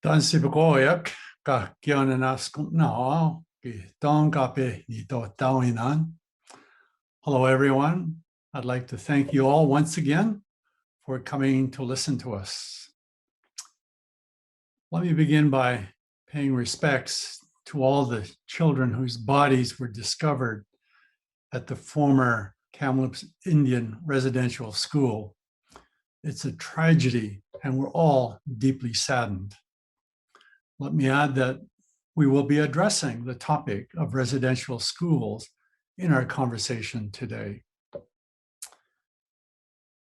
Dan sipagoyak ka kiananas kumnao ki dong kape ni to tawinan. Hello, everyone. I'd like to thank you all once again for coming to listen to us. Let me begin by paying respects to all the children whose bodies were discovered at the former Kamloops Indian Residential School. It's a tragedy, and we're all deeply saddened. Let me add that we will be addressing the topic of residential schools in our conversation today.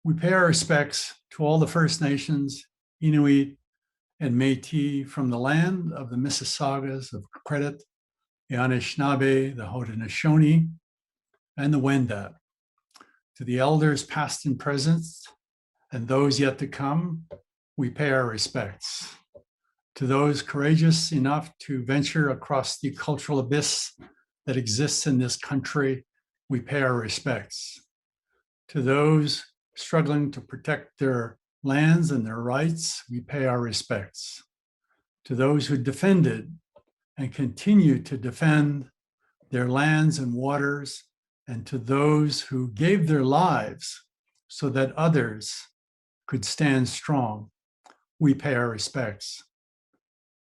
We pay our respects to all the First Nations, Inuit, and Métis from the land of the Mississaugas of Credit, the Anishinaabe, the Haudenosaunee, and the Wendat. To the elders past and present, and those yet to come, we pay our respects. To those courageous enough to venture across the cultural abyss that exists in this country, we pay our respects. To those struggling to protect their lands and their rights, we pay our respects. To those who defended and continue to defend their lands and waters, and to those who gave their lives so that others could stand strong, we pay our respects.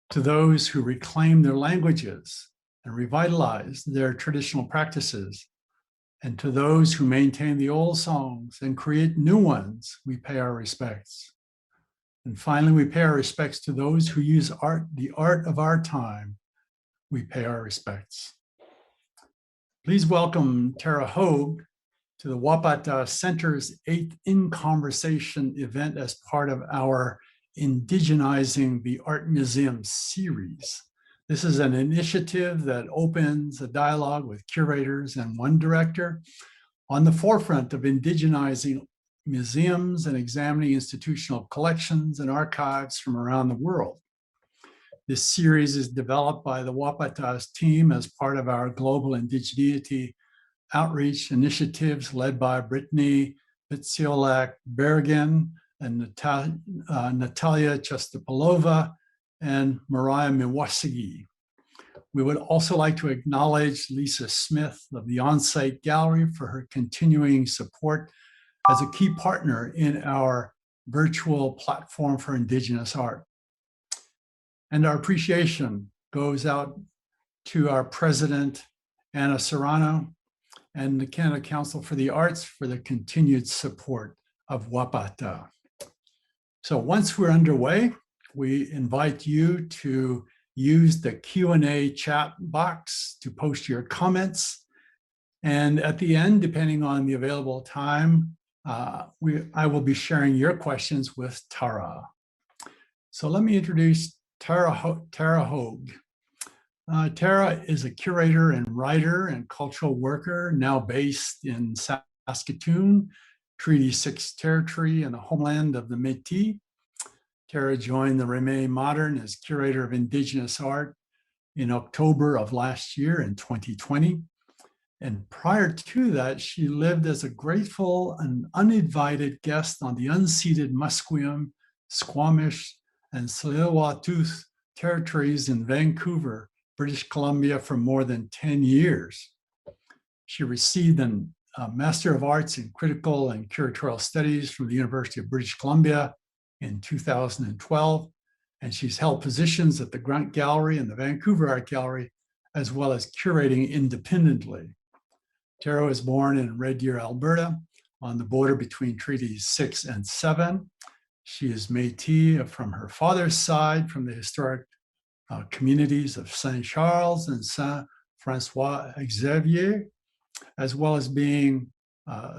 To those who reclaim their languages and revitalize their traditional practices, and to those who maintain the old songs and create new ones, we pay our respects. And finally, we pay our respects to those who use art, the art of our time. We pay our respects. Please welcome Tarah Hogue to the Wapata Center's 8th In Conversation event as part of our Indigenizing the Art Museum series. This is an initiative that opens a dialogue with curators and one director on the forefront of indigenizing museums and examining institutional collections and archives from around the world. This series is developed by the Wapata's team as part of our global indigeneity outreach initiatives led by Brittany Bitsiolak-Bergen and Natalia Chestopolova and Mariah Miwasigi. We would also like to acknowledge Lisa Smith of the On-Site Gallery for her continuing support as a key partner in our virtual platform for Indigenous art. And our appreciation goes out to our president, Anna Serrano, and the Canada Council for the Arts for the continued support of Wapata. So once we're underway, we invite you to use the Q&A chat box to post your comments. And at the end, depending on the available time, I will be sharing your questions with Tarah. So let me introduce Tarah Hogue. Tarah is a curator and writer and cultural worker now based in Saskatoon, Treaty 6 territory and the homeland of the Métis. Tarah joined the Remai Modern as curator of Indigenous art in October of last year in 2020. And prior to that, she lived as a grateful and uninvited guest on the unceded Musuem, Squamish, and Tsleil-Waututh territories in Vancouver, British Columbia for more than 10 years. She received a Master of Arts in Critical and Curatorial Studies from the University of British Columbia in 2012, and she's held positions at the Grunt Gallery and the Vancouver Art Gallery, as well as curating independently. Tarah was born in Red Deer, Alberta, on the border between Treaties 6 and 7. She is Métis from her father's side, from the historic communities of Saint Charles and Saint Francois Xavier, as well as being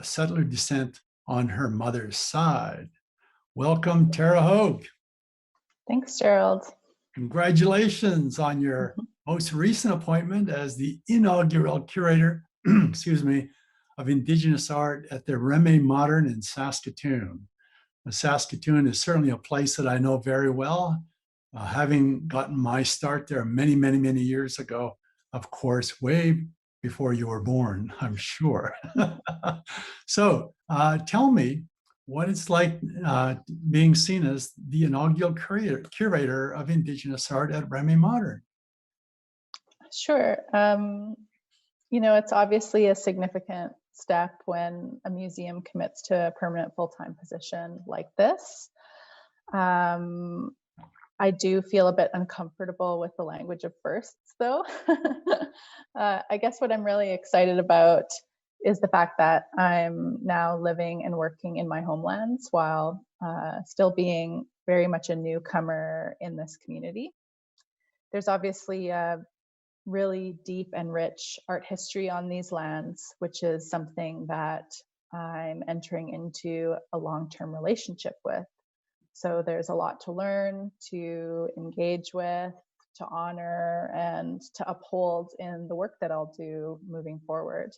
settler descent on her mother's side. Welcome, Tarah Hogue. Thanks, Gerald. Congratulations on your most recent appointment as the inaugural curator, excuse me, of Indigenous art at the Remai Modern in Saskatoon. Saskatoon is certainly a place that I know very well, having gotten my start there many, many, many years ago, of course, way before you were born, I'm sure. So tell me, what it's like being seen as the inaugural curator of Indigenous art at Remai Modern. Sure. It's obviously a significant step when a museum commits to a permanent full-time position like this. I do feel a bit uncomfortable with the language of firsts, though. I guess what I'm really excited about is the fact that I'm now living and working in my homelands while still being very much a newcomer in this community. There's obviously a really deep and rich art history on these lands, which is something that I'm entering into a long-term relationship with. So there's a lot to learn, to engage with, to honor, and to uphold in the work that I'll do moving forward.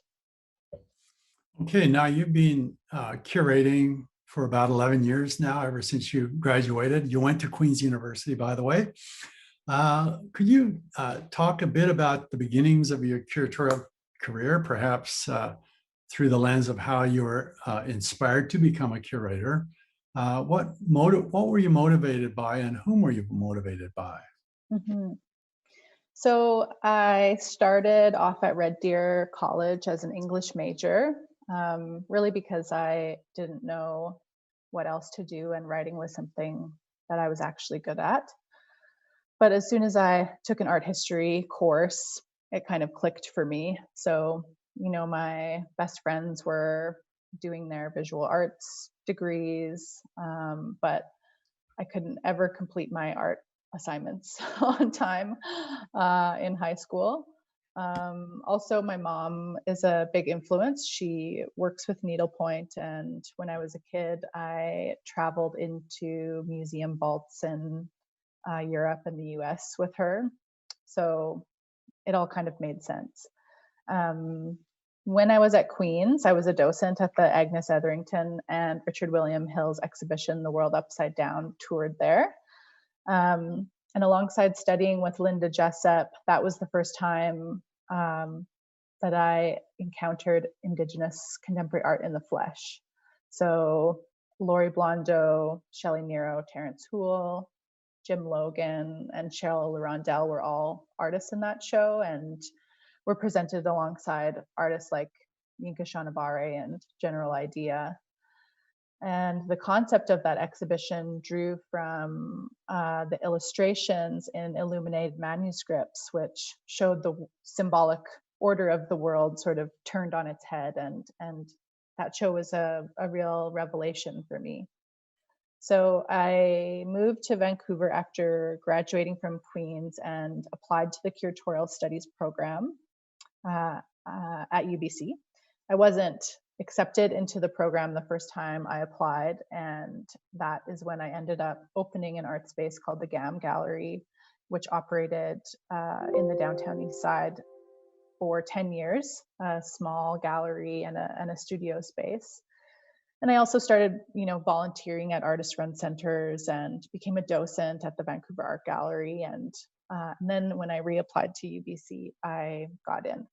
Okay, now you've been curating for about 11 years now, ever since you graduated. You went to Queen's University, by the way. Could you talk a bit about the beginnings of your curatorial career, perhaps through the lens of how you were inspired to become a curator? What were you motivated by, and whom were you motivated by? Mm-hmm. So I started off at Red Deer College as an English major, really because I didn't know what else to do, and writing was something that I was actually good at. But as soon as I took an art history course, it kind of clicked for me. So, my best friends were doing their visual arts degrees, but I couldn't ever complete my art assignments on time in high school. Also, my mom is a big influence. She works with needlepoint, and when I was a kid, I traveled into museum vaults in Europe and the US with her. So it all kind of made sense. Um, when I was at Queen's, I was a docent at the Agnes Etherington and Richard William Hill's exhibition, The World Upside Down, toured there. And alongside studying with Linda Jessup, that was the first time that I encountered Indigenous contemporary art in the flesh. So Laurie Blondeau, Shelley Nero, Terrence Houle, Jim Logan, and Cheryl Larondel were all artists in that show, and were presented alongside artists like Yinka Shonabare and General Idea. And the concept of that exhibition drew from the illustrations in illuminated manuscripts, which showed the symbolic order of the world sort of turned on its head. And that show was a real revelation for me. So I moved to Vancouver after graduating from Queen's and applied to the Curatorial Studies program at UBC. I wasn't accepted into the program the first time I applied, and that is when I ended up opening an art space called the GAM Gallery, which operated in the downtown east side for 10 years, a small gallery and a studio space. And I also started, volunteering at artist-run centers and became a docent at the Vancouver Art Gallery. And then when I reapplied to UBC, I got in.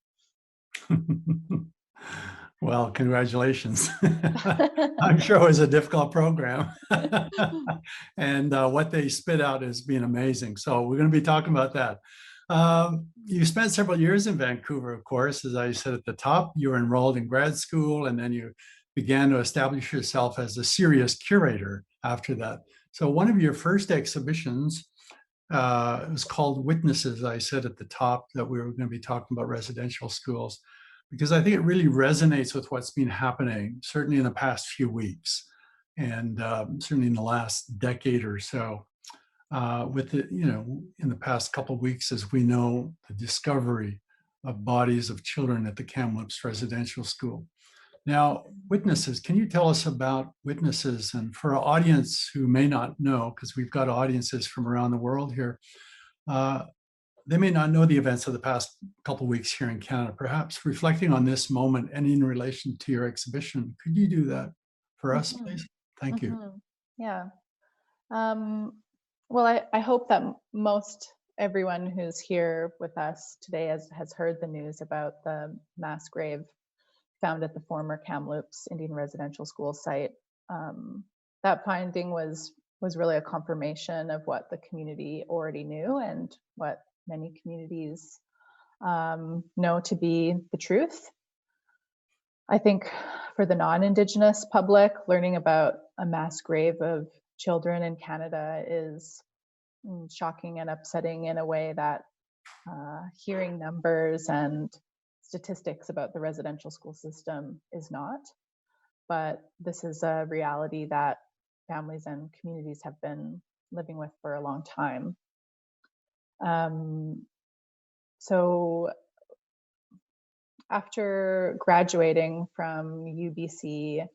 Well, congratulations. I'm sure it was a difficult program. And what they spit out has been amazing. So we're going to be talking about that. You spent several years in Vancouver, of course, as I said at the top. You were enrolled in grad school, and then you began to establish yourself as a serious curator after that. So one of your first exhibitions it was called Witnesses. I said at the top that we were going to be talking about residential schools, because I think it really resonates with what's been happening, certainly in the past few weeks, and certainly in the last decade or so. With the, in the past couple of weeks, as we know, the discovery of bodies of children at the Kamloops Residential School. Now, Witnesses, can you tell us about Witnesses? And for our audience who may not know, because we've got audiences from around the world here, they may not know the events of the past couple of weeks here in Canada. Perhaps reflecting on this moment and in relation to your exhibition, could you do that for us, please? Thank you. Yeah. Well, I hope that most everyone who's here with us today has heard the news about the mass grave found at the former Kamloops Indian Residential School site that finding was really a confirmation of what the community already knew and what many communities know to be the truth. I think for the non-Indigenous public, learning about a mass grave of children in Canada is shocking and upsetting in a way that hearing numbers and statistics about the residential school system is not. But this is a reality that families and communities have been living with for a long time. So after graduating from UBC,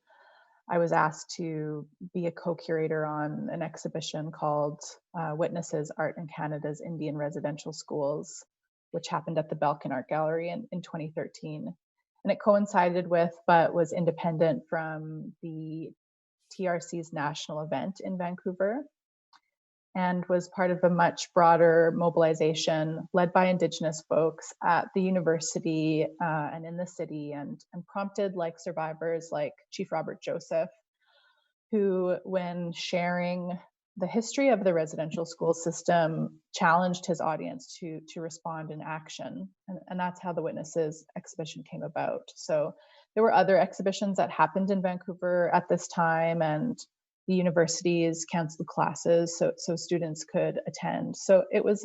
I was asked to be a co-curator on an exhibition called Witnesses Art in Canada's Indian Residential Schools, which happened at the Belkin Art Gallery in 2013. And it coincided with, but was independent from the TRC's national event in Vancouver, and was part of a much broader mobilization led by Indigenous folks at the university and in the city, and prompted like survivors like Chief Robert Joseph, who, when sharing the history of the residential school system, challenged his audience to respond in action. And that's how the Witnesses exhibition came about. So there were other exhibitions that happened in Vancouver at this time, and the universities canceled classes so students could attend. So it was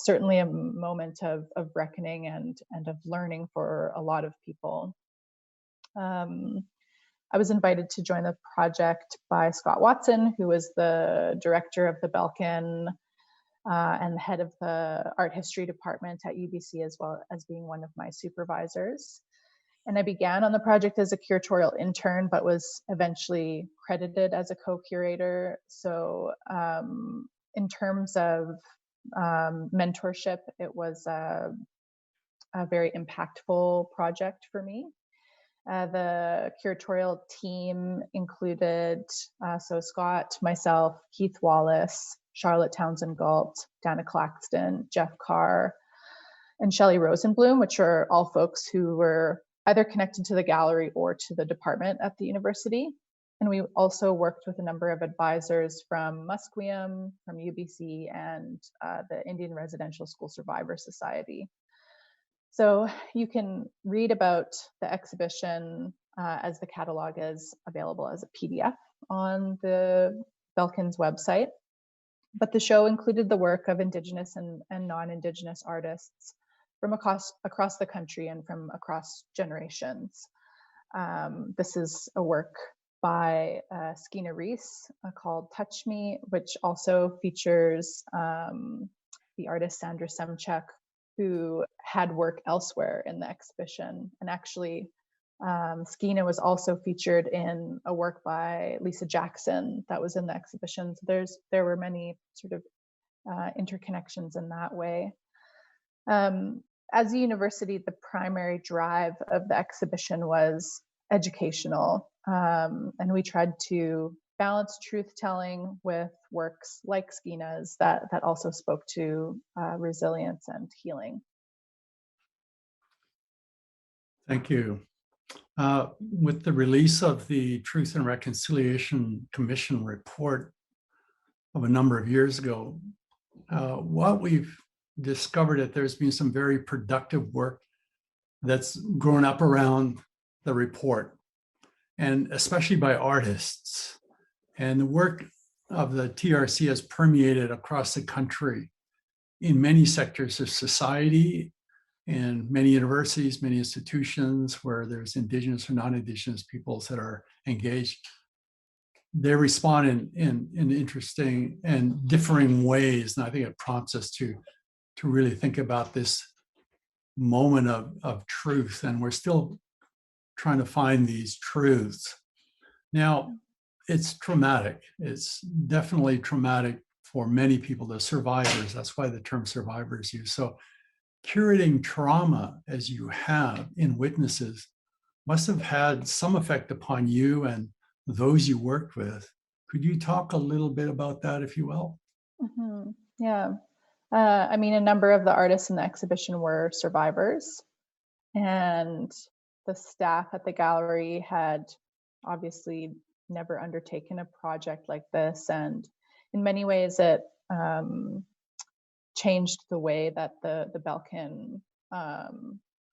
certainly a moment of reckoning and of learning for a lot of people. I was invited to join the project by Scott Watson, who was the director of the Belkin and the head of the art history department at UBC, as well as being one of my supervisors. And I began on the project as a curatorial intern, but was eventually credited as a co-curator. So in terms of mentorship, it was a very impactful project for me. The curatorial team included, so Scott, myself, Keith Wallace, Charlotte Townsend Galt, Dana Claxton, Jeff Carr, and Shelley Rosenblum, which are all folks who were either connected to the gallery or to the department at the university. And we also worked with a number of advisors from Musuem, from UBC, and the Indian Residential School Survivor Society. So you can read about the exhibition as the catalog is available as a PDF on the Belkin's website. But the show included the work of Indigenous and non-Indigenous artists from across the country and from across generations. This is a work by Skeena Reese called Touch Me, which also features the artist Sandra Semchuk, who had work elsewhere in the exhibition. And actually, Skeena was also featured in a work by Lisa Jackson that was in the exhibition. So there were many sort of interconnections in that way. As a university, the primary drive of the exhibition was educational. And we tried to balance truth-telling with works like Skeena's that also spoke to resilience and healing. Thank you. With the release of the Truth and Reconciliation Commission report of a number of years ago, what we've discovered that there's been some very productive work that's grown up around the report, and especially by artists. And the work of the TRC has permeated across the country in many sectors of society, in many universities, many institutions where there's Indigenous or non-Indigenous peoples that are engaged. They respond in interesting and differing ways. And I think it prompts us to really think about this moment of truth. And we're still trying to find these truths. Now, it's traumatic. It's definitely traumatic for many people, the survivors. That's why the term survivor is used. So curating trauma as you have in Witnesses must have had some effect upon you and those you worked with. Could you talk a little bit about that, if you will? Mm-hmm. Yeah. I mean, a number of the artists in the exhibition were survivors, and the staff at the gallery had obviously never undertaken a project like this. And in many ways, it changed the way that the Belkin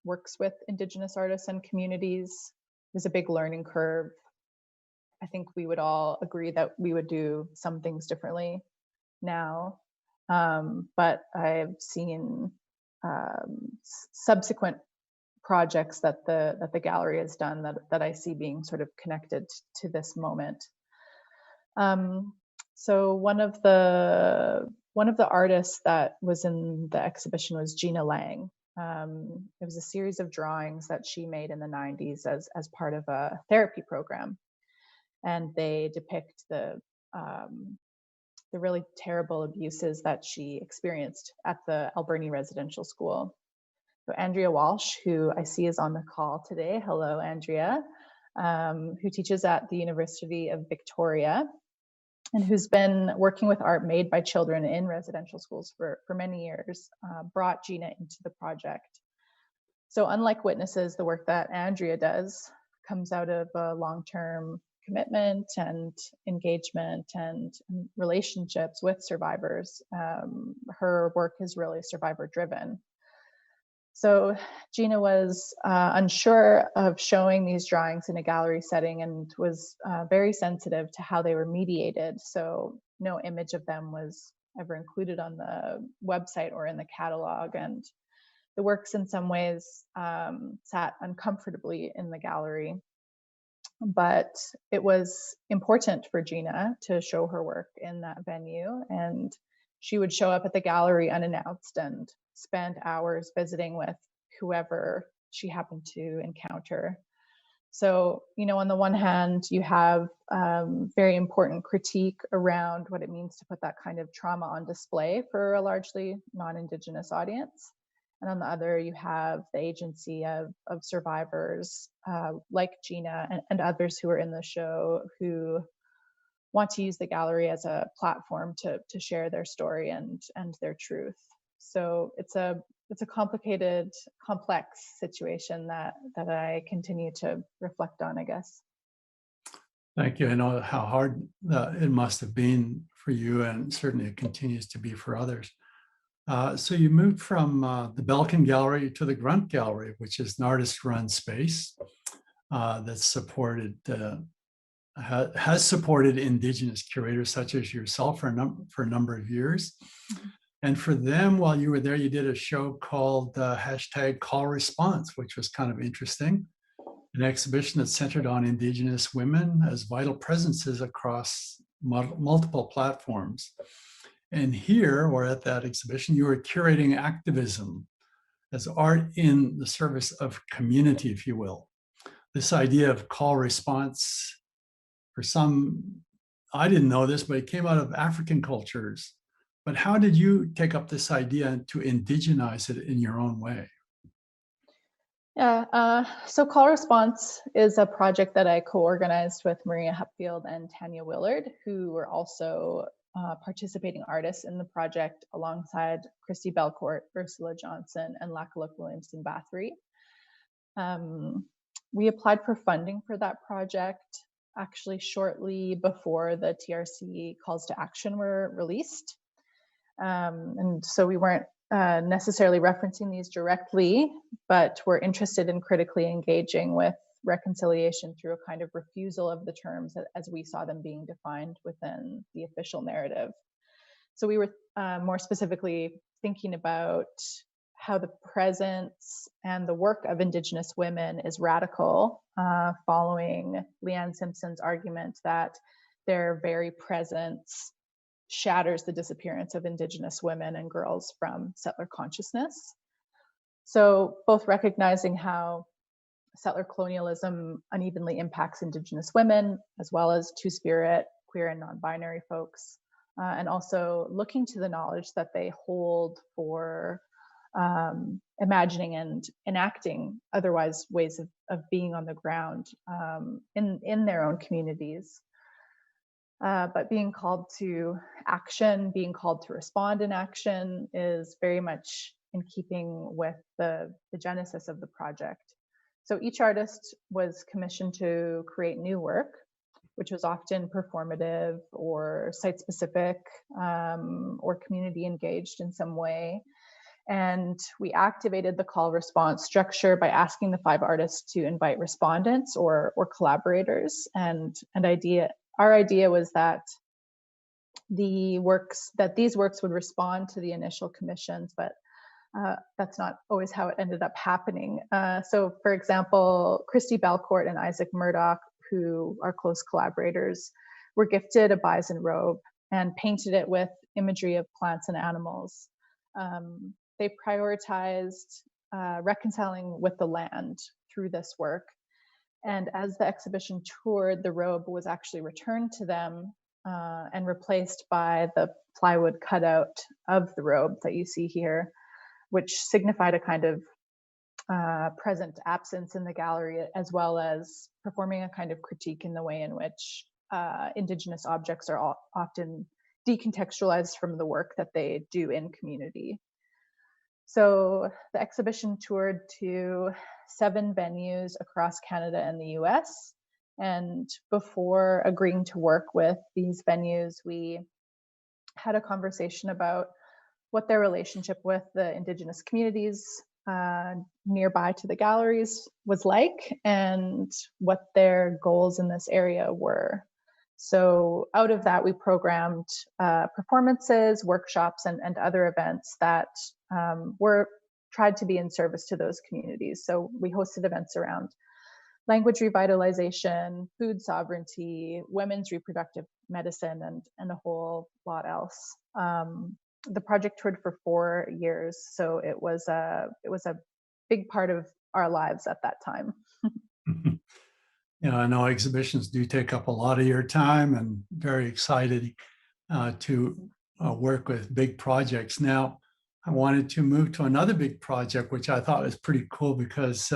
works with Indigenous artists and communities. It was a big learning curve. I think we would all agree that we would do some things differently now. But I've seen subsequent projects that the gallery has done that I see being sort of connected to this moment. So one of the artists that was in the exhibition was Gina Lang. It was a series of drawings that she made in the 90s as part of a therapy program, and they depict the really terrible abuses that she experienced at the Alberni Residential School. So Andrea Walsh, who I see is on the call today, hello Andrea, who teaches at the University of Victoria, and who's been working with art made by children in residential schools for many years, brought Gina into the project. So unlike Witnesses, the work that Andrea does comes out of a long-term commitment and engagement and relationships with survivors. Her work is really survivor-driven. So Gina was unsure of showing these drawings in a gallery setting and was very sensitive to how they were mediated. So no image of them was ever included on the website or in the catalog. And the works in some ways sat uncomfortably in the gallery. But it was important for Gina to show her work in that venue. And she would show up at the gallery unannounced and spend hours visiting with whoever she happened to encounter. So, on the one hand, you have very important critique around what it means to put that kind of trauma on display for a largely non-Indigenous audience. And on the other, you have the agency of survivors like Gina and others who are in the show who want to use the gallery as a platform to share their story and their truth. So it's a complicated, complex situation that I continue to reflect on, I guess. Thank you. I know how hard it must have been for you, and certainly it continues to be for others. So you moved from the Belkin Gallery to the Grunt Gallery, which is an artist-run space that's supported has supported Indigenous curators such as yourself for a number of years. Mm-hmm. And for them, while you were there, you did a show called #callresponse, which was kind of interesting. An exhibition that centered on Indigenous women as vital presences across multiple platforms. And here, or at that exhibition, you were curating activism as art in the service of community, if you will. This idea of call response, for some, I didn't know this, but it came out of African cultures. But how did you take up this idea to indigenize it in your own way? Yeah, so Call Response is a project that I co-organized with Maria Hupfield and Tanya Willard, who were also participating artists in the project alongside Christy Belcourt, Ursula Johnson, and Lakaluk Williamson Bathory. We applied for funding for that project actually shortly before the TRC calls to action were released. And so we weren't necessarily referencing these directly, but we're interested in critically engaging with reconciliation through a kind of refusal of the terms as we saw them being defined within the official narrative. So we were more specifically thinking about how the presence and the work of Indigenous women is radical, following Leanne Simpson's argument that their very presence shatters the disappearance of Indigenous women and girls from settler consciousness. So both recognizing how settler colonialism unevenly impacts Indigenous women, as well as Two-Spirit, queer and non-binary folks, and also looking to the knowledge that they hold for imagining and enacting otherwise ways of being on the ground in their own communities. But being called to action, being called to respond in action is very much in keeping with the genesis of the project. So each artist was commissioned to create new work, which was often performative or site-specific or community engaged in some way. And we activated the call response structure by asking the 5 artists to invite respondents or collaborators. And our idea was that these works would respond to the initial commissions, but that's not always how it ended up happening. So for example, Christy Belcourt and Isaac Murdoch, who are close collaborators, were gifted a bison robe and painted it with imagery of plants and animals. They prioritized reconciling with the land through this work. And as the exhibition toured, the robe was actually returned to them and replaced by the plywood cutout of the robe that you see here, which signified a kind of present absence in the gallery, as well as performing a kind of critique in the way in which Indigenous objects are often decontextualized from the work that they do in community. So the exhibition toured to 7 venues across Canada and the US. And before agreeing to work with these venues, we had a conversation about what their relationship with the Indigenous communities nearby to the galleries was like, and what their goals in this area were. So out of that, we programmed performances, workshops, and other events that were tried to be in service to those communities. So we hosted events around language revitalization, food sovereignty, women's reproductive medicine, and a whole lot else. The project toured for 4 years, so it was a big part of our lives at that time. I know exhibitions do take up a lot of your time, and very excited to work with big projects. Now, I wanted to move to another big project, which I thought was pretty cool because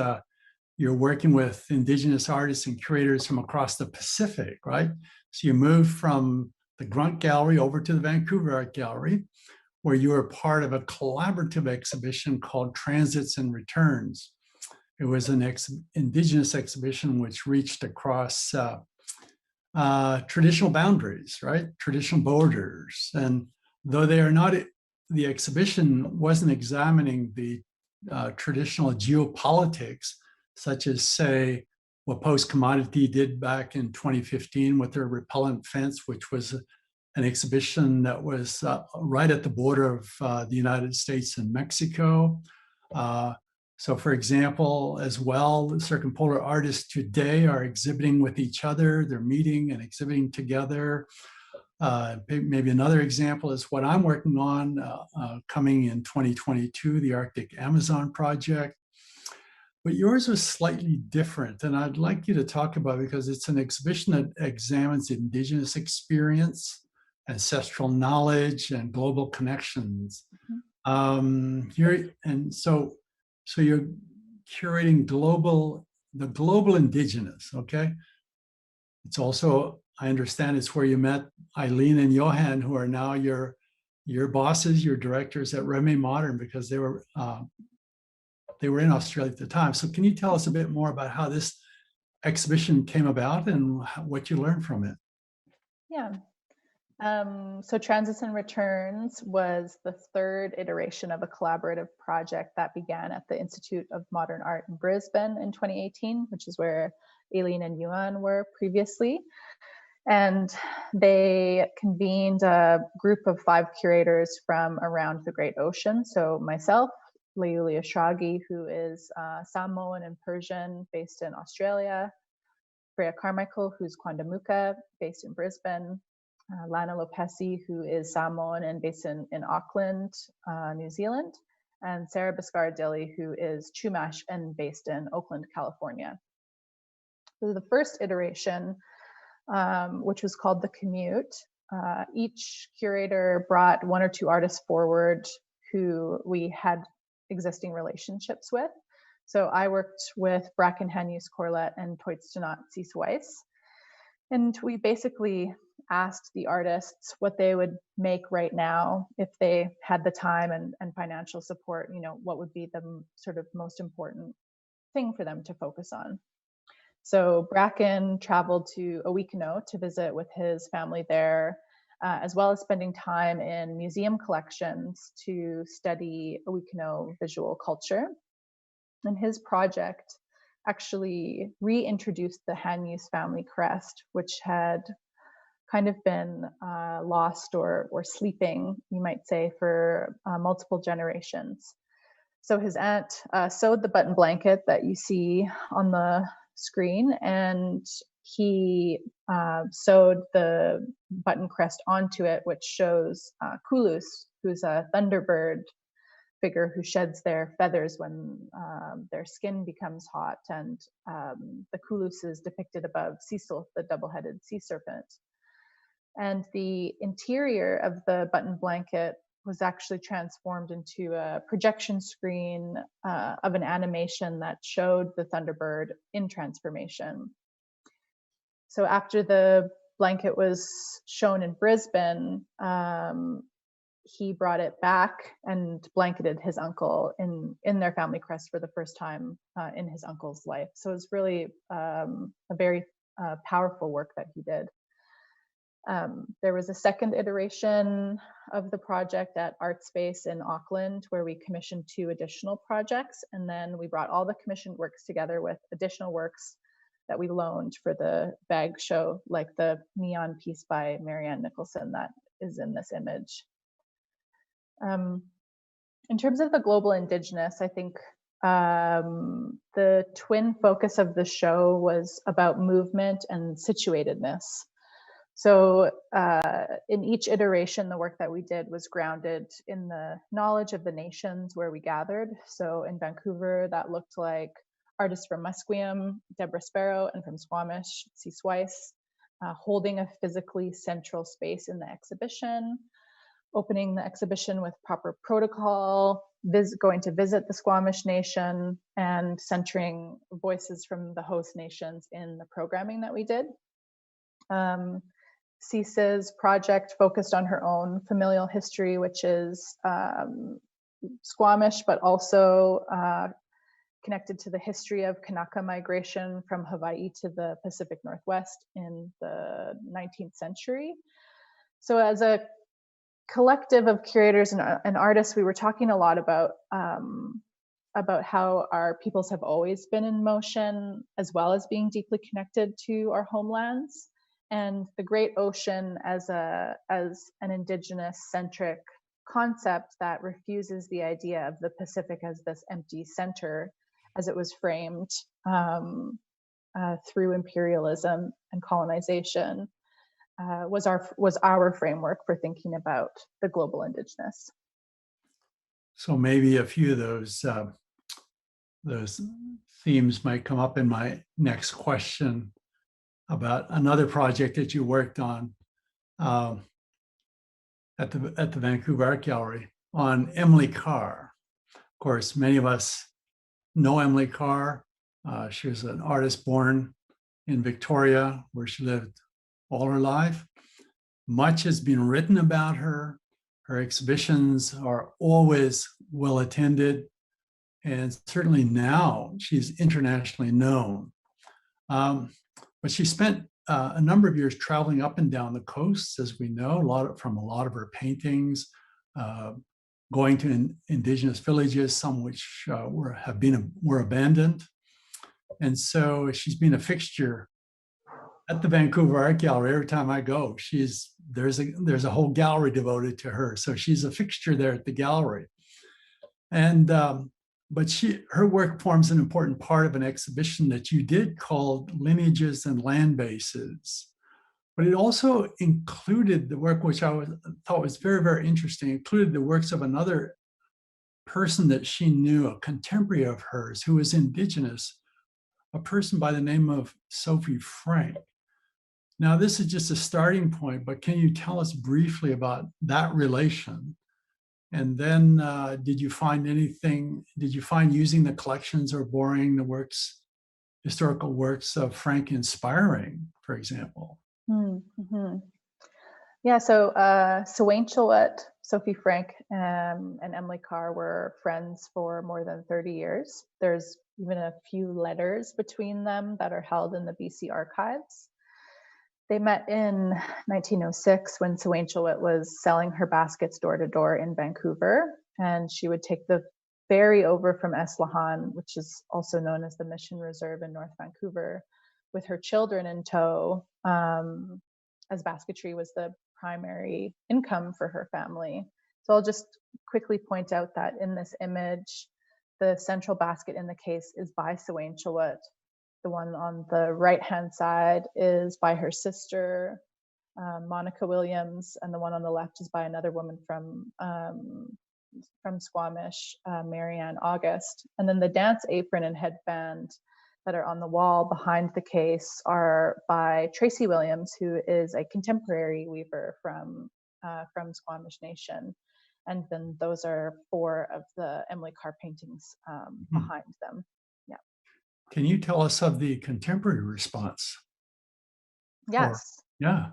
you're working with Indigenous artists and curators from across the Pacific, right? So you moved from the Grunt Gallery over to the Vancouver Art Gallery, where you were part of a collaborative exhibition called Transits and Returns. It was an Indigenous exhibition which reached across traditional boundaries, right? Traditional borders. And though they are not, the exhibition wasn't examining the traditional geopolitics, such as, say, what Post Commodity did back in 2015 with their repellent fence, which was an exhibition that was right at the border of the United States and Mexico. So for example, as well, the circumpolar artists today are exhibiting with each other. They're meeting and exhibiting together. Maybe another example is what I'm working on coming in 2022, the Arctic Amazon Project. But yours was slightly different, and I'd like you to talk about it because it's an exhibition that examines Indigenous experience, ancestral knowledge, and global connections. So you're curating the global Indigenous, okay? It's also, I understand it's where you met Eileen and Johan, who are now your bosses, your directors at Remai Modern, because they were in Australia at the time. So can you tell us a bit more about how this exhibition came about and what you learned from it? Yeah. So Transits and Returns was the 3rd iteration of a collaborative project that began at the Institute of Modern Art in Brisbane in 2018, which is where Aileen and Yuan were previously. And they convened a group of 5 curators from around the Great Ocean. So myself, Leolia Shagi, who is Samoan and Persian based in Australia, Freya Carmichael, who's Quandamuka, based in Brisbane, Lana Lopesi, who is Samoan and based in Auckland, New Zealand, and Sarah Biscara-Dilly, who is Chumash and based in Oakland, California. So the first iteration, which was called The Commute, each curator brought 1 or 2 artists forward who we had existing relationships with. So I worked with Bracken Hanyus Corlett and Toitstanot Siswais. And we basically asked the artists what they would make right now if they had the time and financial support, what would be the sort of most important thing for them to focus on. So Bracken traveled to Owikino to visit with his family there, as well as spending time in museum collections to study Owikino visual culture. And his project actually reintroduced the Hanyus family crest, which had kind of been lost or sleeping, you might say, for multiple generations. So his aunt sewed the button blanket that you see on the screen, and he sewed the button crest onto it, which shows Kulus, who's a thunderbird figure who sheds their feathers when their skin becomes hot. And the Kulus is depicted above Cecil, the double-headed sea serpent. And the interior of the button blanket was actually transformed into a projection screen of an animation that showed the Thunderbird in transformation. So after the blanket was shown in Brisbane, he brought it back and blanketed his uncle in their family crest for the first time in his uncle's life. So it's really a very powerful work that he did. There was a second iteration of the project at Art Space in Auckland, where we commissioned 2 additional projects. And then we brought all the commissioned works together with additional works that we loaned for the bag show, like the neon piece by Marianne Nicholson that is in this image. In terms of the global Indigenous, I think the twin focus of the show was about movement and situatedness. So in each iteration, the work that we did was grounded in the knowledge of the nations where we gathered. So in Vancouver, that looked like artists from Musuem, Deborah Sparrow, and from Squamish, C. Swice, holding a physically central space in the exhibition, opening the exhibition with proper protocol, going to visit the Squamish Nation, and centering voices from the host nations in the programming that we did. Cisa's project focused on her own familial history, which is Squamish, but also connected to the history of Kanaka migration from Hawaii to the Pacific Northwest in the 19th century. So as a collective of curators and artists, we were talking a lot about how our peoples have always been in motion, as well as being deeply connected to our homelands. And the Great Ocean as an Indigenous-centric concept that refuses the idea of the Pacific as this empty center, as it was framed through imperialism and colonization, was our framework for thinking about the global Indigenous. So maybe a few of those themes might come up in my next question about another project that you worked on at the Vancouver Art Gallery on Emily Carr. Of course, many of us know Emily Carr. She was an artist born in Victoria, where she lived all her life. Much has been written about her. Her exhibitions are always well attended, and certainly now she's internationally known. But she spent a number of years traveling up and down the coasts, as we know, from a lot of her paintings, going to Indigenous villages, some which were abandoned. And so she's been a fixture at the Vancouver Art Gallery. Every time I go, there's a whole gallery devoted to her. So she's a fixture there at the gallery. And but her work forms an important part of an exhibition that you did called Lineages and Land Bases. But it also included the work, which I thought was very, very interesting, included the works of another person that she knew, a contemporary of hers, who was Indigenous, a person by the name of Sophie Frank. Now, this is just a starting point, but can you tell us briefly about that relation? And then did you find using the collections or borrowing the historical works of Frank inspiring, for example? Mm-hmm. Yeah, so Sewiṉchelwet, Sophie Frank and Emily Carr were friends for more than 30 years. There's even a few letters between them that are held in the BC archives. They met in 1906 when Sewiṉchelwet was selling her baskets door to door in Vancouver, and she would take the ferry over from Eslahan, which is also known as the Mission Reserve in North Vancouver, with her children in tow, as basketry was the primary income for her family. So I'll just quickly point out that in this image, the central basket in the case is by Sewiṉchelwet. The one on the right-hand side is by her sister, Monica Williams, and the one on the left is by another woman from Squamish, Marianne August. And then the dance apron and headband that are on the wall behind the case are by Tracy Williams, who is a contemporary weaver from Squamish Nation. And then those are 4 of the Emily Carr paintings behind them. Yeah. Can you tell us of the contemporary response? Yes. Yeah.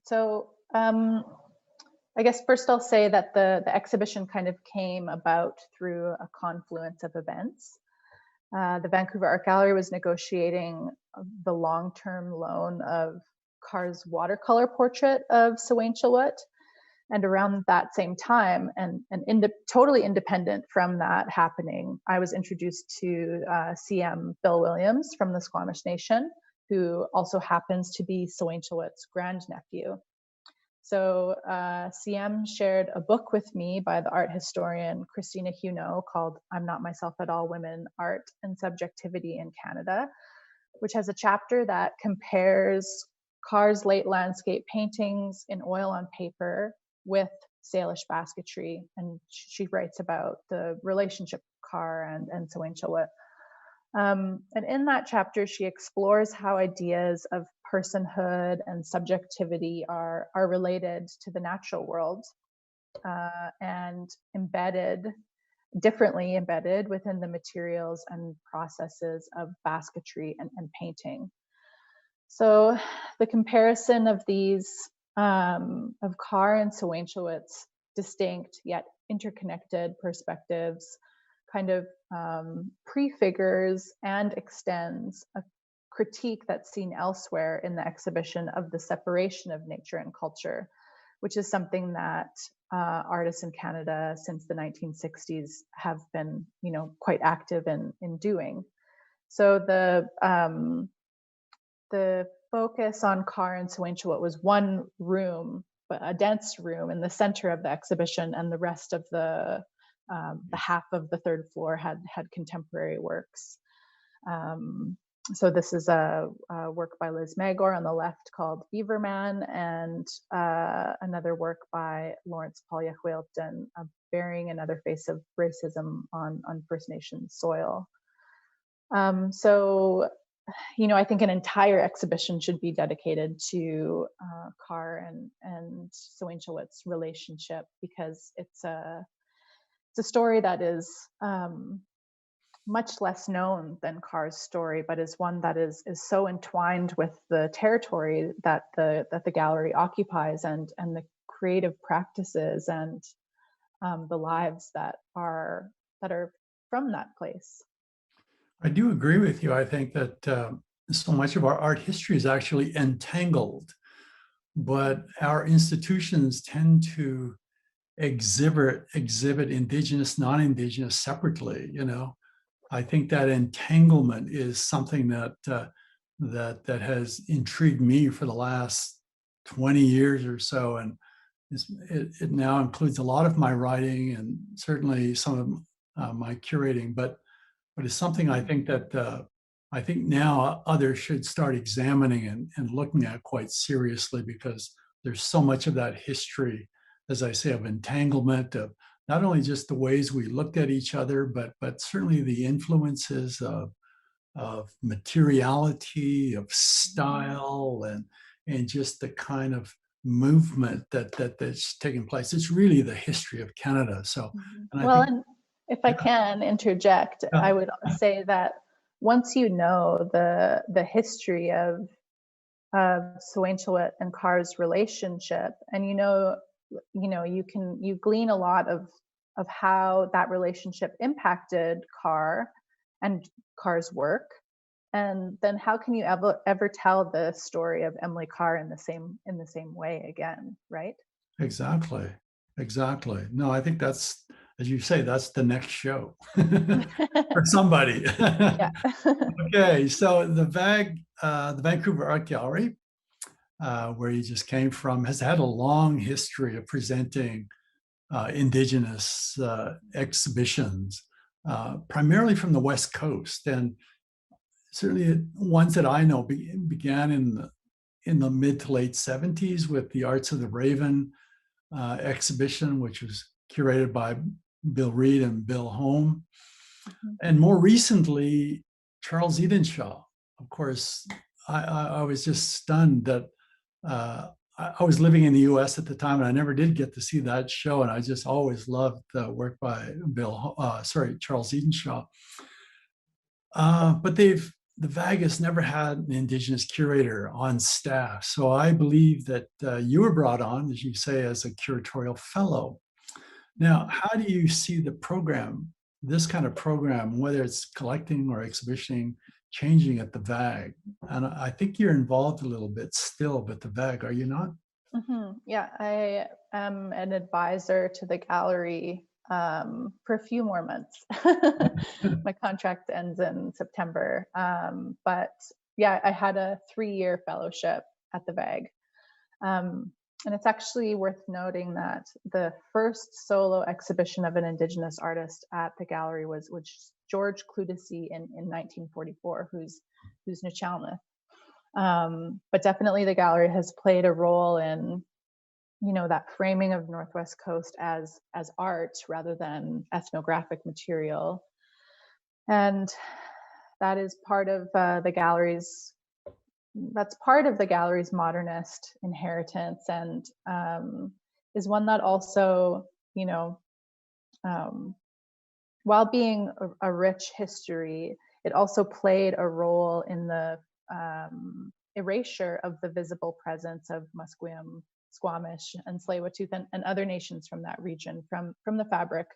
So I guess first I'll say that the exhibition kind of came about through a confluence of events. The Vancouver Art Gallery was negotiating the long-term loan of Carr's watercolor portrait of Sewiṉchelwet. And around that same time, and totally independent from that happening, I was introduced to CM Bill Williams from the Squamish Nation, who also happens to be Sewiṉchelwet's grandnephew. So CM shared a book with me by the art historian Christina Huneau called I'm Not Myself at All, Women, Art and Subjectivity in Canada, which has a chapter that compares Carr's late landscape paintings in oil on paper with Salish basketry. And she writes about the relationship of Carr and Sewiṉchelwet. And in that chapter, she explores how ideas of personhood and subjectivity are related to the natural world and differently embedded within the materials and processes of basketry and painting. So the comparison of these, of Carr and Sewiṉchelwet's distinct yet interconnected perspectives kind of prefigures and extends a critique that's seen elsewhere in the exhibition of the separation of nature and culture, which is something that artists in Canada since the 1960s have been, quite active in doing. So the focus on Carr and Sewiṉchelwet was one room, but a dense room in the center of the exhibition, and the rest of the half of the third floor had contemporary works. So this is a work by Liz Magor on the left called Beaver Man, and another work by Lawrence Polyakhwilton, Bearing Another Face of Racism on First Nations Soil. So, I think an entire exhibition should be dedicated to Carr and Sewiṉchelwet's relationship, because it's a story that is much less known than Carr's story, but is one that is so entwined with the territory that the gallery occupies, and the creative practices and the lives that are from that place. I do agree with you. I think that so much of our art history is actually entangled, but our institutions tend to exhibit Indigenous, non-Indigenous separately. I think that entanglement is something that has intrigued me for the last 20 years or so, and it now includes a lot of my writing and certainly some of my curating, but it's something I think that I think now others should start examining and looking at quite seriously, because there's so much of that history, as I say, of entanglement, of not only just the ways we looked at each other, but certainly the influences of materiality, of style, and just the kind of movement that's taking place. It's really the history of Canada. So, and if I can interject, I would say that once you know the history of Sewiṉchelwet and Carr's relationship, and you glean a lot of how that relationship impacted Carr and Carr's work. And then how can you ever tell the story of Emily Carr in the same way again, right? Exactly. Exactly. No, I think that's, as you say, that's the next show for somebody. Yeah. Okay, so the Vancouver Art Gallery, where you just came from, has had a long history of presenting Indigenous exhibitions, primarily from the West Coast, and certainly ones that I know began in the mid to late 70s with the Arts of the Raven exhibition, which was curated by Bill Reed and Bill Home. Mhm. And more recently, Charles Edenshaw. Of course, I was just stunned that I was living in the US at the time and I never did get to see that show. And I just always loved the work by Charles Edenshaw. But the VAG has never had an Indigenous curator on staff. So I believe that you were brought on, as you say, as a curatorial fellow. Now, how do you see the program, this kind of program, whether it's collecting or exhibiting, changing at the VAG? And I think you're involved a little bit still with the VAG, are you not? Mm-hmm. Yeah, I am an advisor to the gallery for a few more months. My contract ends in September. But yeah, I had a 3-year fellowship at the VAG. And it's actually worth noting that the first solo exhibition of an Indigenous artist at the gallery was George Cloutessy in 1944, who's Sewiṉchelwet. But definitely the gallery has played a role in, that framing of Northwest Coast as art rather than ethnographic material. And that is part of the gallery's modernist inheritance, and is one that also, while being a rich history, it also played a role in the erasure of the visible presence of Musuem, Squamish, and Tsleil-Waututh, and other nations from that region, from the fabric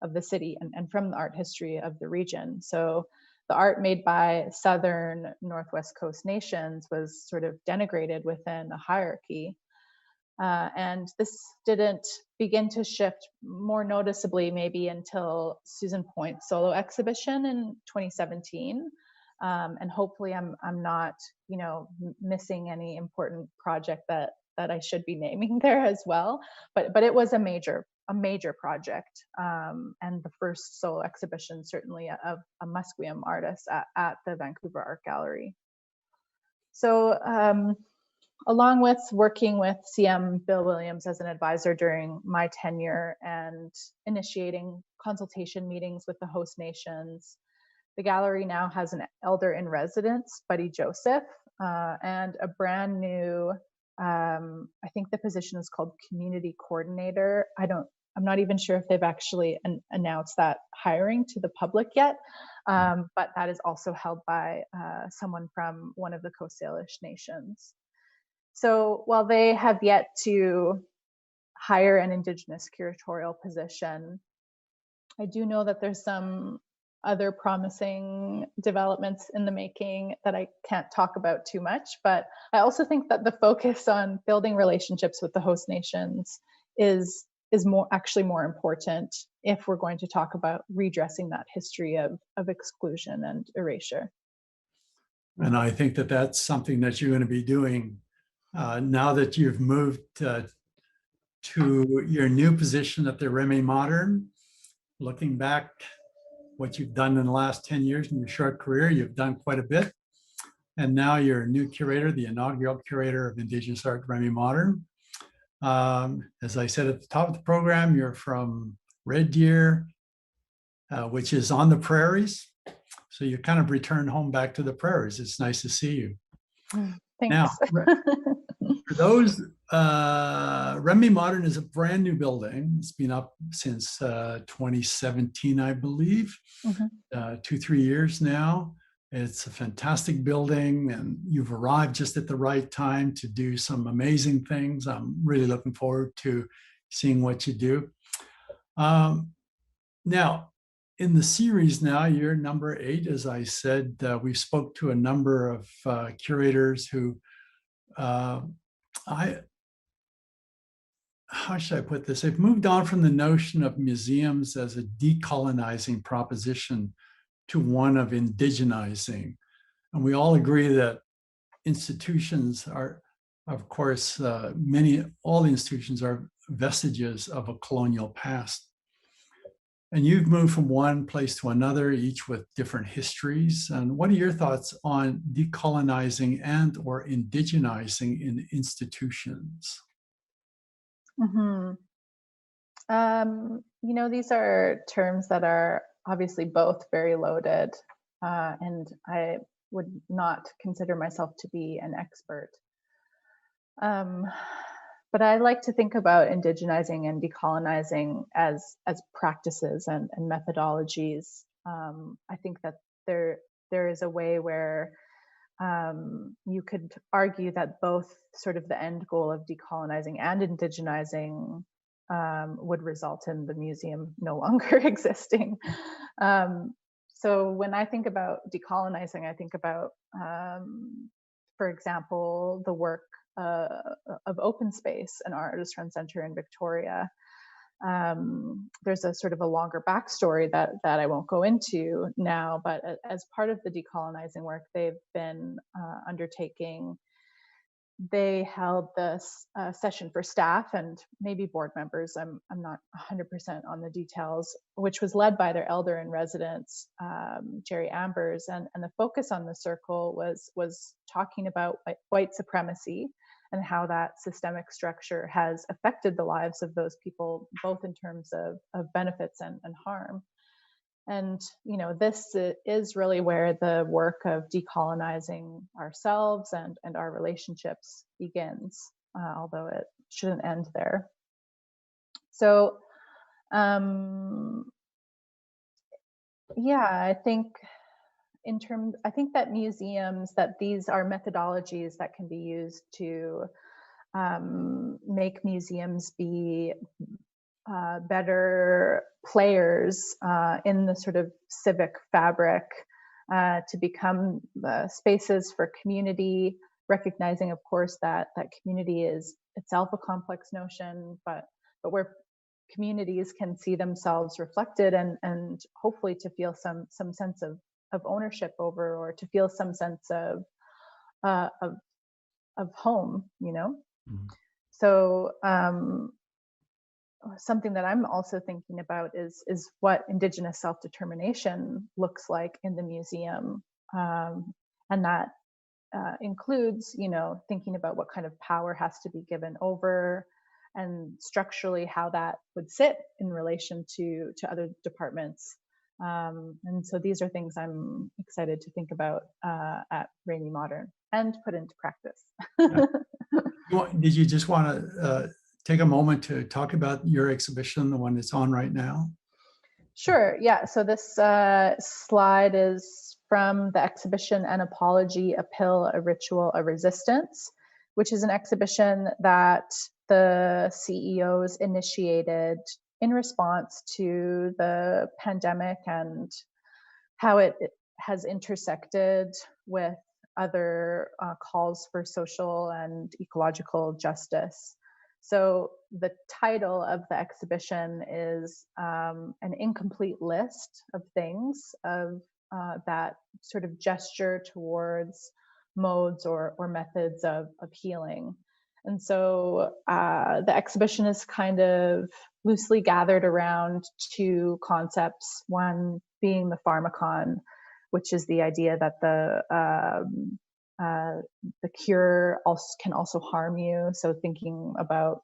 of the city and from the art history of the region. So the art made by Southern Northwest Coast nations was sort of denigrated within a hierarchy. And this didn't begin to shift more noticeably maybe until Susan Point's solo exhibition in 2017. And hopefully I'm not, missing any important project that I should be naming there as well. But it was a major project, and the first solo exhibition certainly of a Musuem artist at the Vancouver Art Gallery. So along with working with CM Bill Williams as an advisor during my tenure and initiating consultation meetings with the host nations, the gallery now has an elder in residence, Buddy Joseph, and a brand new, I think the position is called community coordinator. I'm not even sure if they've actually announced that hiring to the public yet, but that is also held by someone from one of the Coast Salish nations. So while they have yet to hire an Indigenous curatorial position, I do know that there's some other promising developments in the making that I can't talk about too much, but I also think that the focus on building relationships with the host nations is actually more important if we're going to talk about redressing that history of exclusion and erasure. And I think that that's something that you're going to be doing now that you've moved to your new position at the Remai Modern. Looking back, what you've done in the last 10 years in your short career, you've done quite a bit. And now you're a new curator, the inaugural curator of Indigenous art, Remai Modern. As I said at the top of the program, you're from Red Deer, which is on the prairies. So you kind of returned home back to the prairies. It's nice to see you. Thanks. Now, for those, Remai Modern is a brand new building. It's been up since 2017, I believe, 2-3 years now. It's a fantastic building, and you've arrived just at the right time to do some amazing things. I'm really looking forward to seeing what you do. Now, in the series now, you're number 8, as I said. We spoke to a number of curators who, how should I put this? They've moved on from the notion of museums as a decolonizing proposition to one of indigenizing. And we all agree that institutions are, of course, all the institutions are vestiges of a colonial past. And you've moved from one place to another, each with different histories. And what are your thoughts on decolonizing and or indigenizing in institutions? Mm-hmm. You know, these are terms that are obviously both very loaded, and I would not consider myself to be an expert. But I like to think about indigenizing and decolonizing as practices and methodologies. I think that there is a way where you could argue that both sort of the end goal of decolonizing and indigenizing would result in the museum no longer existing. So when I think about decolonizing, I think about, for example, the work of Open Space, an artist run center in Victoria. There's a sort of a longer backstory that I won't go into now, but as part of the decolonizing work they've been undertaking, they held this session for staff and maybe board members. I'm not 100% on the details, which was led by their elder in residence, Jerry Ambers, and the focus on the circle was talking about white supremacy and how that systemic structure has affected the lives of those people, both in terms of benefits and harm. And, you know, this is really where the work of decolonizing ourselves and our relationships begins, although it shouldn't end there. So, yeah, I think that museums, that these are methodologies that can be used to make museums be better players in the sort of civic fabric, to become spaces for community, recognizing, of course, that community is itself a complex notion, but where communities can see themselves reflected and hopefully to feel some sense of ownership over, or to feel some sense of home, you know. Mm-hmm. So something that I'm also thinking about is what Indigenous self-determination looks like in the museum, and that includes, you know, thinking about what kind of power has to be given over, and structurally how that would sit in relation to other departments. And so these are things I'm excited to think about at Remai Modern and put into practice. Did you just want to take a moment to talk about your exhibition, the one that's on right now? Sure, yeah. So this slide is from the exhibition An Apology, a Pill, a Ritual, a Resistance, which is an exhibition that the CEOs initiated in response to the pandemic and how it has intersected with other calls for social and ecological justice. So the title of the exhibition is an incomplete list of things of that sort of gesture towards modes or methods of healing. And so the exhibition is kind of loosely gathered around two concepts, one being the pharmacon, which is the idea that the cure can also harm you. So thinking about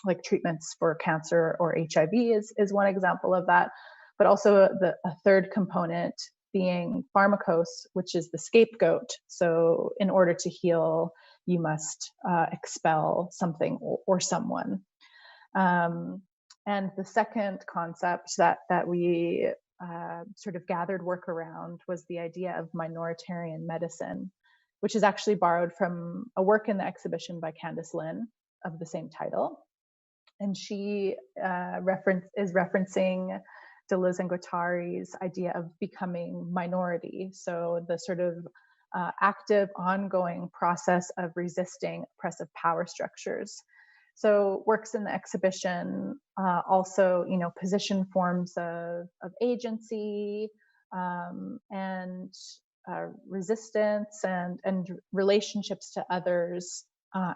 like treatments for cancer or HIV is one example of that, but also a third component being pharmakos, which is the scapegoat. So in order to heal, you must expel something or someone. And the second concept that we sort of gathered work around was the idea of minoritarian medicine, which is actually borrowed from a work in the exhibition by Candice Lynn of the same title. and she is referencing Deleuze and Guattari's idea of becoming minority. So the sort of active, ongoing process of resisting oppressive power structures. So works in the exhibition also, position forms of agency and resistance and relationships to others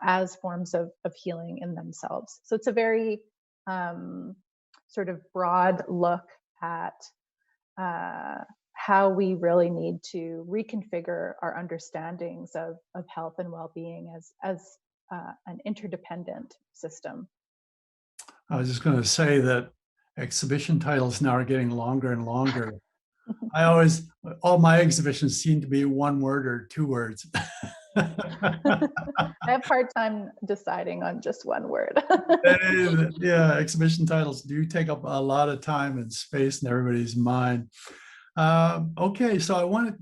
as forms of healing in themselves. So it's a very sort of broad look at how we really need to reconfigure our understandings of health and well-being as an interdependent system. I was just going to say that exhibition titles now are getting longer and longer. All my exhibitions seem to be one word or two words. I have a hard time deciding on just one word. Yeah, exhibition titles do take up a lot of time and space in everybody's mind. Okay, so I wanted,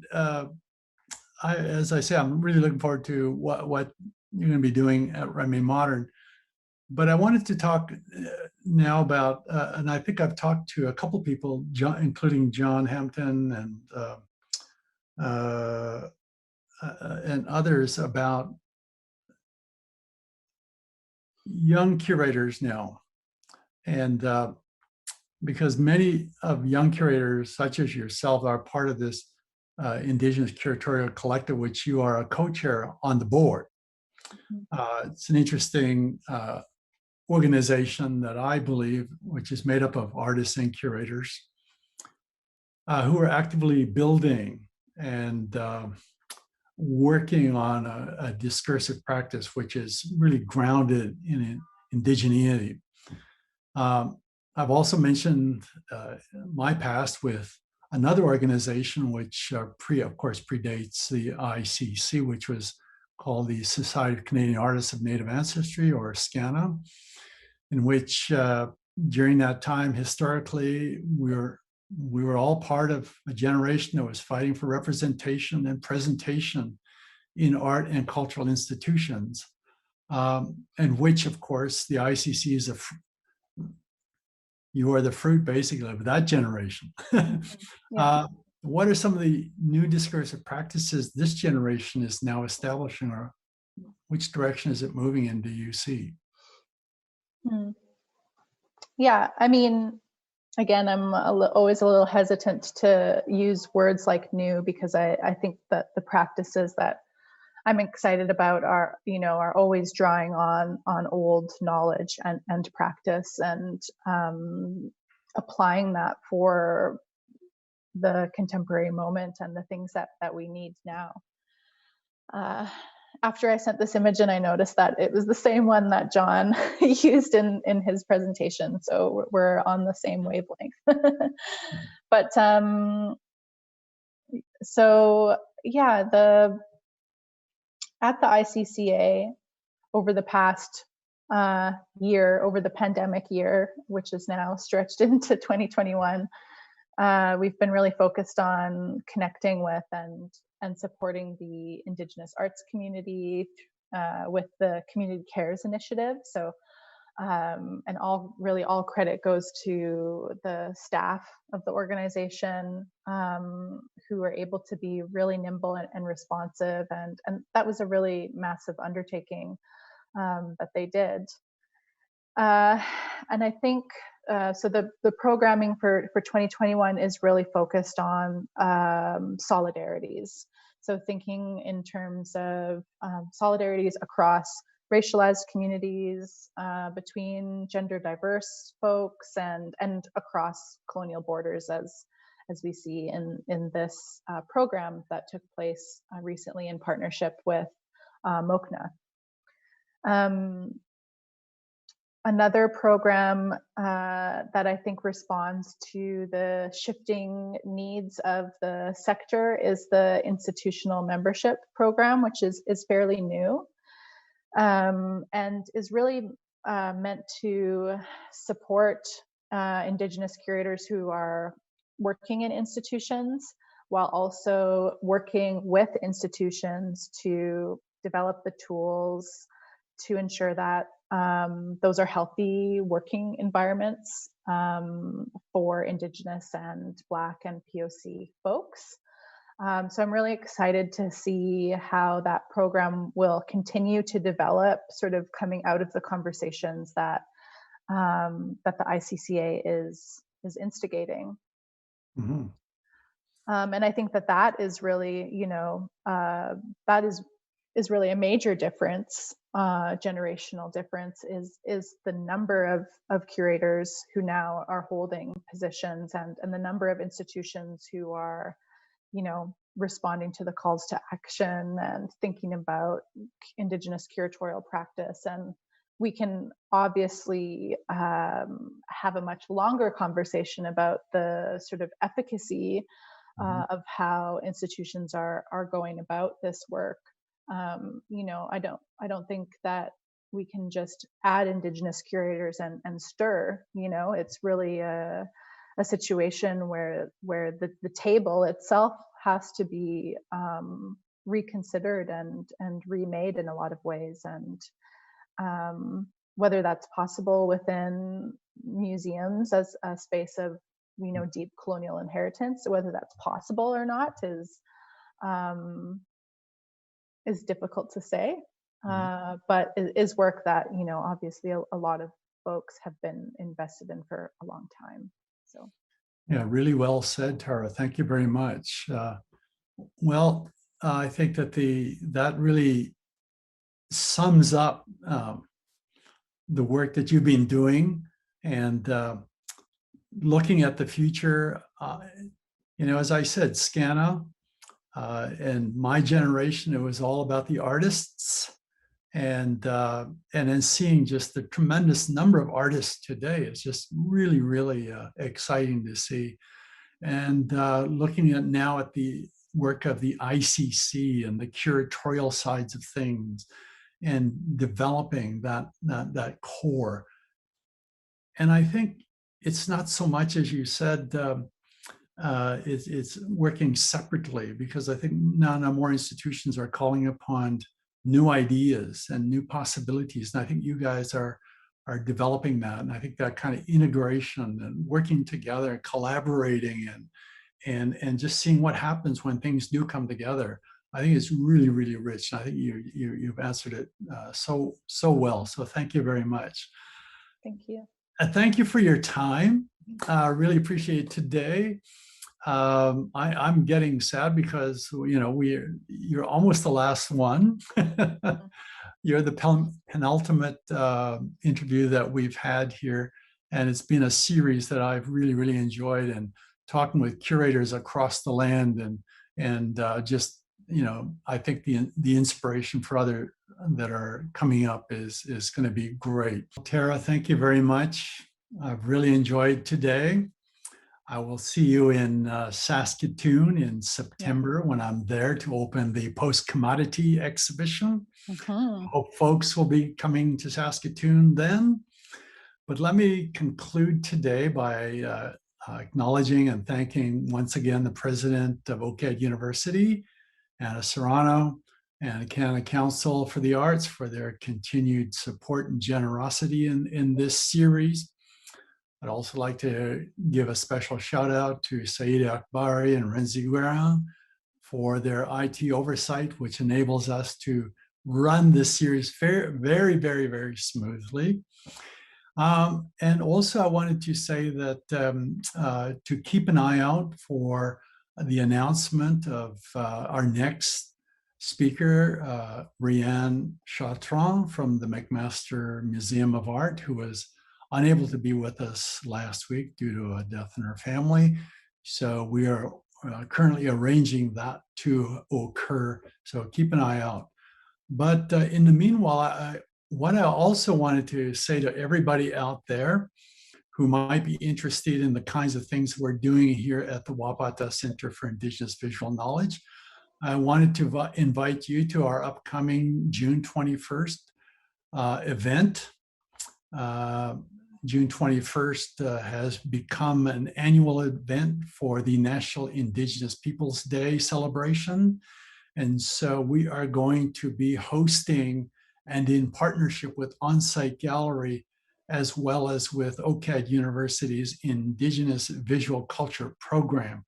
as I say, I'm really looking forward to what you're going to be doing at Remai Modern. But I wanted to talk now about, and I think I've talked to a couple people, including John Hampton and others, about young curators now. And because many of young curators, such as yourself, are part of this Indigenous Curatorial Collective, which you are a co-chair on the board. It's an interesting organization that I believe, which is made up of artists and curators who are actively building and working on a discursive practice which is really grounded in indigeneity. I've also mentioned my past with another organization which of course predates the ICC, which was called the Society of Canadian Artists of Native Ancestry, or SCANA, in which during that time, historically, we were all part of a generation that was fighting for representation and presentation in art and cultural institutions, and which, of course, the ICC is you are the fruit, basically, of that generation. Yeah. What are some of the new discursive practices this generation is now establishing, or which direction is it moving in, do you see? Yeah, I mean, again, I'm always a little hesitant to use words like new, because I think that the practices that I'm excited about are always drawing on old knowledge and practice, and applying that for the contemporary moment and the things that we need now. After I sent this image and I noticed that it was the same one that John used in his presentation, so we're on the same wavelength. But so yeah, at the ICCA over the past year, over the pandemic year, which is now stretched into 2021, we've been really focused on connecting with and supporting the Indigenous arts community with the Community Cares Initiative. So, and all credit goes to the staff of the organization who were able to be really nimble and responsive, and that was a really massive undertaking that they did. And I think so the programming for 2021 is really focused on solidarities. So thinking in terms of solidarities across racialized communities, between gender diverse folks, and across colonial borders, as we see in this program that took place recently in partnership with MOCNA. Another program that I think responds to the shifting needs of the sector is the institutional membership program, which is fairly new, and is really meant to support Indigenous curators who are working in institutions, while also working with institutions to develop the tools to ensure that those are healthy working environments for Indigenous and Black and POC folks. So I'm really excited to see how that program will continue to develop, sort of coming out of the conversations that that the ICCA is instigating. Mm-hmm. And I think that is really, that is really a major difference, generational difference, is the number of curators who now are holding positions, and the number of institutions who are, responding to the calls to action and thinking about Indigenous curatorial practice. And we can obviously have a much longer conversation about the sort of efficacy of how institutions are going about this work. I don't think that we can just add Indigenous curators and stir. It's really a situation where the table itself has to be reconsidered and remade in a lot of ways. And whether that's possible within museums as a space of deep colonial inheritance, whether that's possible or not is difficult to say, but it is work that obviously a lot of folks have been invested in for a long time. So yeah, really well said, Tarah. Thank you very much. Well, I think that that really sums up the work that you've been doing, and looking at the future. As I said, SCANA and my generation, it was all about the artists, and then seeing just the tremendous number of artists today is just really, really exciting to see. And looking at now at the work of the ICC and the curatorial sides of things, and developing that core. And I think it's not so much, as you said, it's working separately, because I think now more institutions are calling upon new ideas and new possibilities. And I think you guys are developing that. And I think that kind of integration and working together and collaborating and just seeing what happens when things do come together, I think it's really, really rich. And I think you've answered it so well. So thank you very much. Thank you. Thank you for your time. Really appreciate it today. I'm getting sad because you're almost the last one. You're the penultimate interview that we've had here, and it's been a series that I've really, really enjoyed, and talking with curators across the land, and just I think the inspiration for other that are coming up is going to be great. Tarah, thank you very much. I've really enjoyed today. I will see you in Saskatoon in September when I'm there to open the post-commodity exhibition. Hope folks will be coming to Saskatoon then. But let me conclude today by acknowledging and thanking once again the president of OCAD University, Anna Serrano, and the Canada Council for the Arts for their continued support and generosity in this series. I'd also like to give a special shout out to Saïd Akbari and Renzi Guerin for their IT oversight, which enables us to run this series very, very, very, very smoothly. And also I wanted to say that to keep an eye out for the announcement of our next speaker, Rianne Chartrand from the McMaster Museum of Art, who was unable to be with us last week due to a death in her family. So we are currently arranging that to occur. So keep an eye out. But in the meanwhile, what I also wanted to say to everybody out there who might be interested in the kinds of things we're doing here at the Wapata Center for Indigenous Visual Knowledge, I wanted to invite you to our upcoming June 21st event. June 21st has become an annual event for the National Indigenous Peoples Day celebration. And so we are going to be hosting and in partnership with On-Site Gallery, as well as with OCAD University's Indigenous Visual Culture program.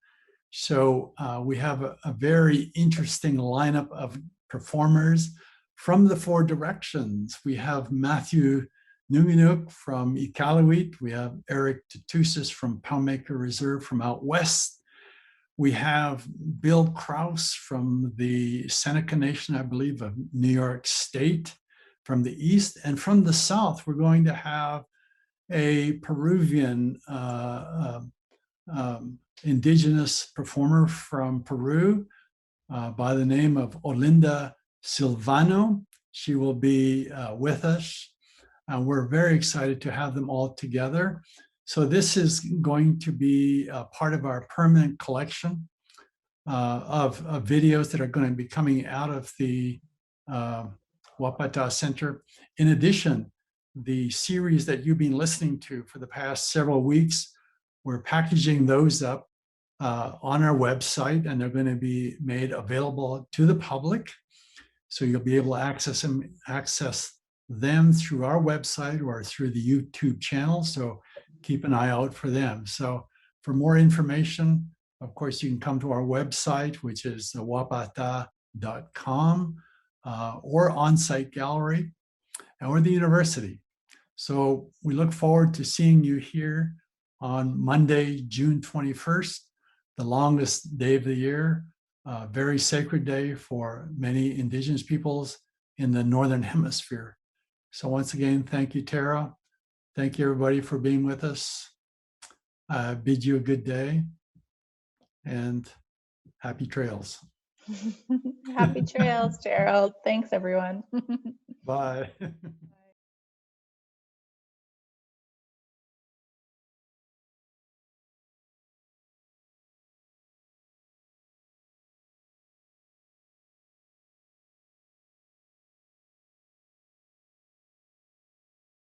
So we have a very interesting lineup of performers from the four directions. We have Matthew Numinuk from Iqaluit. We have Eric Tutusas from Palmaker Reserve from out west. We have Bill Krause from the Seneca Nation, I believe, of New York State from the east. And from the south, we're going to have a Peruvian indigenous performer from Peru by the name of Olinda Silvano. She will be with us. We're very excited to have them all together. So this is going to be a part of our permanent collection of videos that are going to be coming out of the Wapata Center. In addition, the series that you've been listening to for the past several weeks, we're packaging those up on our website, and they're going to be made available to the public. So you'll be able to access them through our website or through the YouTube channel. So keep an eye out for them. So for more information, of course, you can come to our website, which is wapata.com, or On-Site Gallery, or the university. So we look forward to seeing you here on Monday, June 21st, the longest day of the year, a very sacred day for many Indigenous peoples in the Northern Hemisphere. So once again, thank you, Tarah. Thank you, everybody, for being with us. I bid you a good day and happy trails. Happy trails, Gerald. Thanks, everyone. Bye.